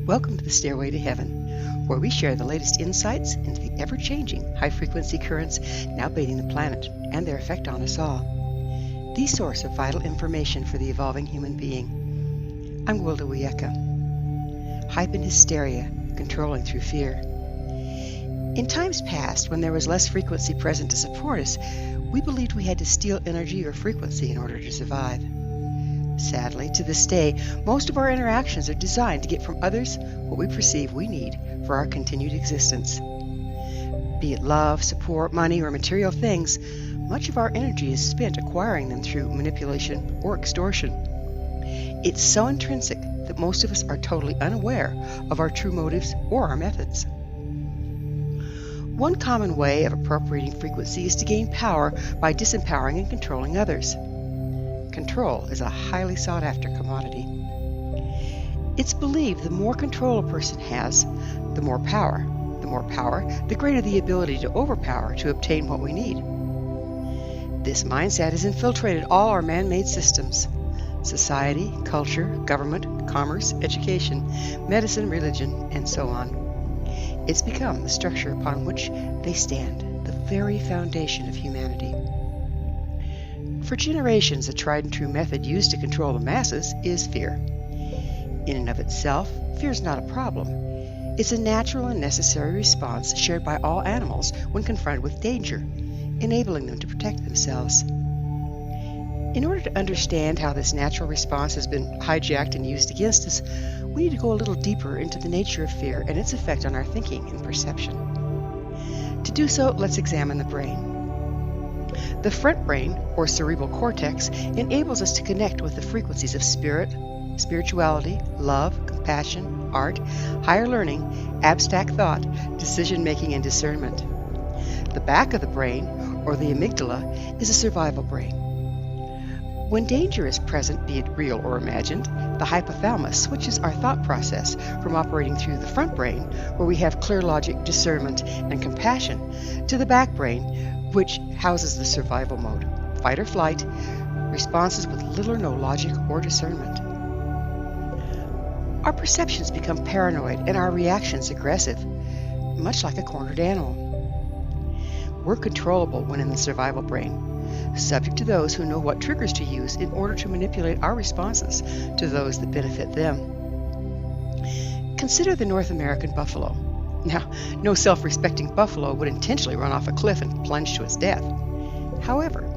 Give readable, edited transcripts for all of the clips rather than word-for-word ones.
Welcome to the Stairway to Heaven, where we share the latest insights into the ever-changing high-frequency currents now bathing the planet and their effect on us all. The source of vital information for the evolving human being. I'm Gwilda Wiyaka. Hype and hysteria, controlling through fear. In times past, when there was less frequency present to support us, we believed we had to steal energy or frequency in order to survive. Sadly, to this day, most of our interactions are designed to get from others what we perceive we need for our continued existence. Be it love, support, money, or material things, much of our energy is spent acquiring them through manipulation or extortion. It's so intrinsic that most of us are totally unaware of our true motives or our methods. One common way of appropriating frequency is to gain power by disempowering and controlling others. Control is a highly sought-after commodity. It's believed the more control a person has, the more power. The more power, the greater the ability to overpower to obtain what we need. This mindset has infiltrated all our man-made systems: society, culture, government, commerce, education, medicine, religion, and so on. It's become the structure upon which they stand, the very foundation of humanity. For generations, a tried and true method used to control the masses is fear. In and of itself, fear is not a problem. It's a natural and necessary response shared by all animals when confronted with danger, enabling them to protect themselves. In order to understand how this natural response has been hijacked and used against us, we need to go a little deeper into the nature of fear and its effect on our thinking and perception. To do so, let's examine the brain. The front brain, or cerebral cortex, enables us to connect with the frequencies of spirit, spirituality, love, compassion, art, higher learning, abstract thought, decision-making, and discernment. The back of the brain, or the amygdala, is a survival brain. When danger is present, be it real or imagined, the hypothalamus switches our thought process from operating through the front brain, where we have clear logic, discernment, and compassion, to the back brain, which houses the survival mode, fight or flight, responses with little or no logic or discernment. Our perceptions become paranoid and our reactions aggressive, much like a cornered animal. We're controllable when in the survival brain, subject to those who know what triggers to use in order to manipulate our responses to those that benefit them. Consider the North American buffalo. Now, no self-respecting buffalo would intentionally run off a cliff and plunge to its death. However,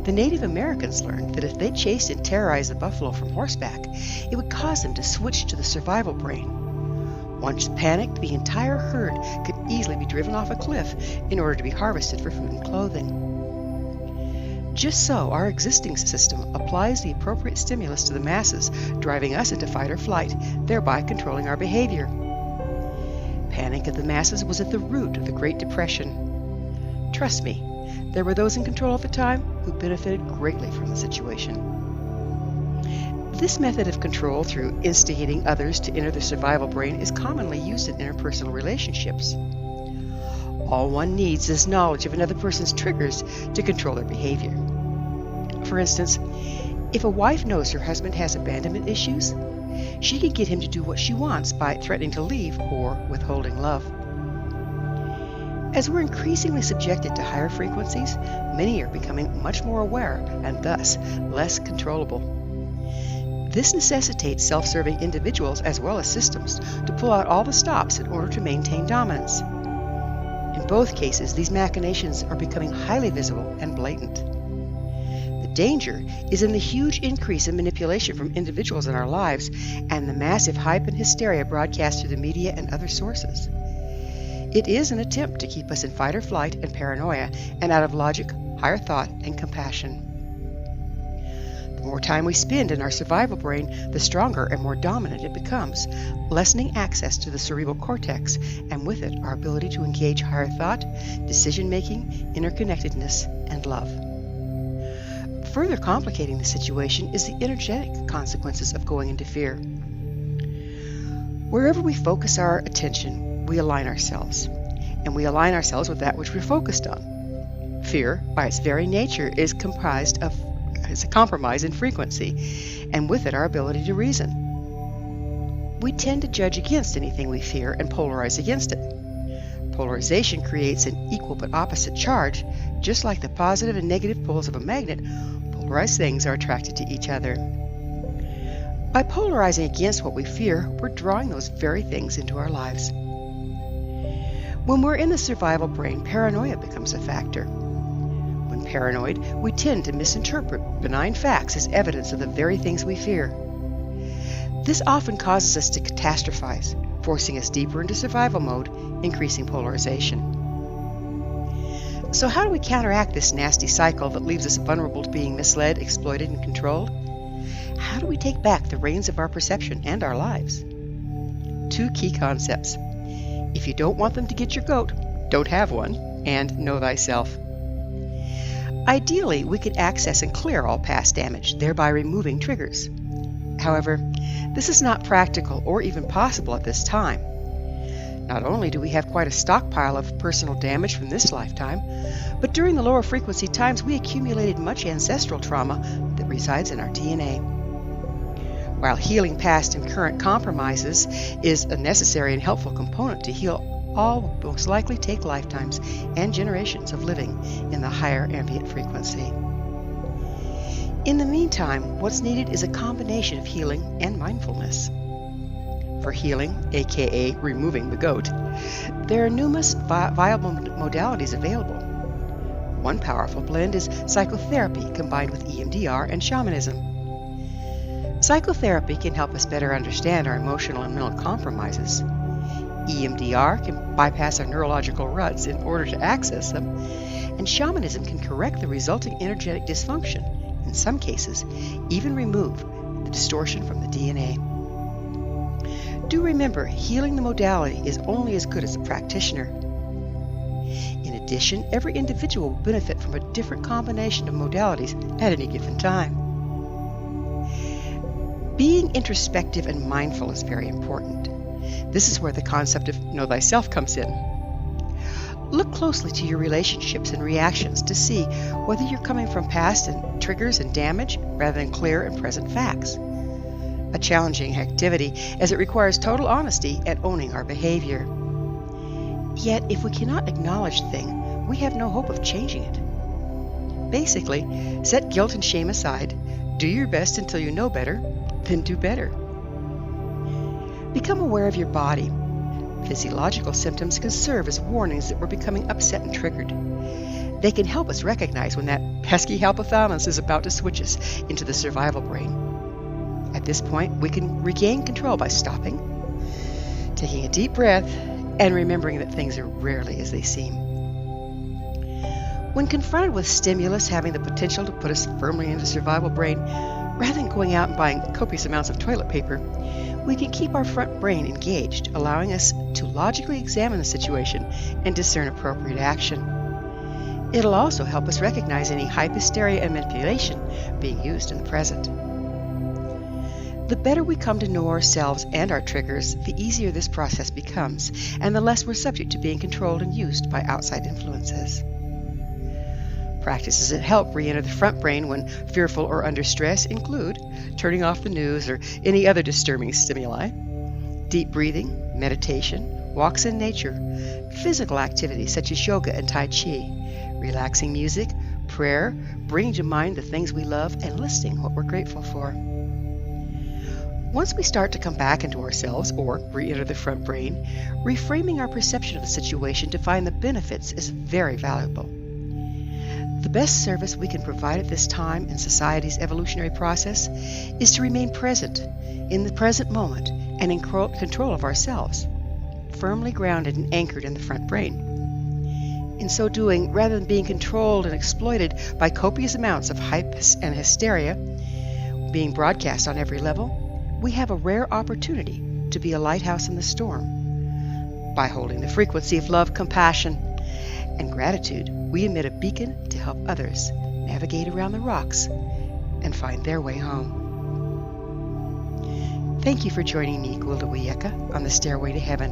the Native Americans learned that if they chased and terrorized the buffalo from horseback, it would cause them to switch to the survival brain. Once panicked, the entire herd could easily be driven off a cliff in order to be harvested for food and clothing. Just so, our existing system applies the appropriate stimulus to the masses, driving us into fight or flight, thereby controlling our behavior. Panic of the masses was at the root of the Great Depression. Trust me, there were those in control at the time who benefited greatly from the situation. This method of control through instigating others to enter the survival brain is commonly used in interpersonal relationships. All one needs is knowledge of another person's triggers to control their behavior. For instance, if a wife knows her husband has abandonment issues, she can get him to do what she wants by threatening to leave or withholding love. As we're increasingly subjected to higher frequencies, many are becoming much more aware and thus less controllable. This necessitates self-serving individuals as well as systems to pull out all the stops in order to maintain dominance. In both cases, these machinations are becoming highly visible and blatant. The danger is in the huge increase in manipulation from individuals in our lives and the massive hype and hysteria broadcast through the media and other sources. It is an attempt to keep us in fight or flight and paranoia and out of logic, higher thought, and compassion. The more time we spend in our survival brain, the stronger and more dominant it becomes, lessening access to the cerebral cortex, and with it our ability to engage higher thought, decision-making, interconnectedness, and love. Further complicating the situation is the energetic consequences of going into fear. Wherever we focus our attention, we align ourselves, and we align ourselves with that which we're focused on. Fear, by its very nature, is a compromise in frequency, and with it our ability to reason. we tend to judge against anything we fear and polarize against it. Polarization creates an equal but opposite charge. Just like the positive and negative poles of a magnet, polarized things are attracted to each other. By polarizing against what we fear, we're drawing those very things into our lives. When we're in the survival brain, paranoia becomes a factor. When paranoid, we tend to misinterpret benign facts as evidence of the very things we fear. This often causes us to catastrophize, forcing us deeper into survival mode, increasing polarization. So how do we counteract this nasty cycle that leaves us vulnerable to being misled, exploited, and controlled? How do we take back the reins of our perception and our lives? 2 key concepts. If you don't want them to get your goat, don't have one, and know thyself. Ideally, we could access and clear all past damage, thereby removing triggers. However, this is not practical or even possible at this time. Not only do we have quite a stockpile of personal damage from this lifetime, but during the lower frequency times we accumulated much ancestral trauma that resides in our DNA. While healing past and current compromises is a necessary and helpful component to heal, all will most likely take lifetimes and generations of living in the higher ambient frequency. In the meantime, what's needed is a combination of healing and mindfulness. For healing, aka removing the goat, there are numerous viable modalities available. One powerful blend is psychotherapy combined with EMDR and shamanism. Psychotherapy can help us better understand our emotional and mental compromises. EMDR can bypass our neurological ruts in order to access them, and shamanism can correct the resulting energetic dysfunction, in some cases, even remove the distortion from the DNA. Do remember, healing the modality is only as good as the practitioner. In addition, every individual will benefit from a different combination of modalities at any given time. Being introspective and mindful is very important. This is where the concept of know thyself comes in. Look closely to your relationships and reactions to see whether you're coming from past and triggers and damage rather than clear and present facts. A challenging activity as it requires total honesty at owning our behavior. Yet, if we cannot acknowledge the thing, we have no hope of changing it. Basically, set guilt and shame aside, do your best until you know better, then do better. Become aware of your body. Physiological symptoms can serve as warnings that we're becoming upset and triggered. They can help us recognize when that pesky hypothalamus is about to switch us into the survival brain. At this point, we can regain control by stopping, taking a deep breath, and remembering that things are rarely as they seem. When confronted with stimulus having the potential to put us firmly into survival brain, rather than going out and buying copious amounts of toilet paper, we can keep our front brain engaged, allowing us to logically examine the situation and discern appropriate action. It'll also help us recognize any hysteria and manipulation being used in the present. The better we come to know ourselves and our triggers, the easier this process becomes, and the less we're subject to being controlled and used by outside influences. Practices that help re-enter the front brain when fearful or under stress include turning off the news or any other disturbing stimuli, deep breathing, meditation, walks in nature, physical activities such as yoga and tai chi, relaxing music, prayer, bringing to mind the things we love, and listing what we're grateful for. Once we start to come back into ourselves or re-enter the front brain, reframing our perception of the situation to find the benefits is very valuable. The best service we can provide at this time in society's evolutionary process is to remain present, in the present moment, and in control of ourselves, firmly grounded and anchored in the front brain. In so doing, rather than being controlled and exploited by copious amounts of hype and hysteria being broadcast on every level, we have a rare opportunity to be a lighthouse in the storm. By holding the frequency of love, compassion, and gratitude, we emit a beacon to help others navigate around the rocks and find their way home. Thank you for joining me, Gwildawiyeka, on the Stairway to Heaven,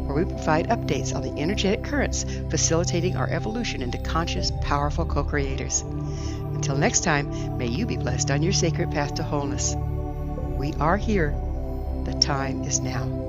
where we provide updates on the energetic currents facilitating our evolution into conscious, powerful co-creators. Until next time, may you be blessed on your sacred path to wholeness. We are here. The time is now.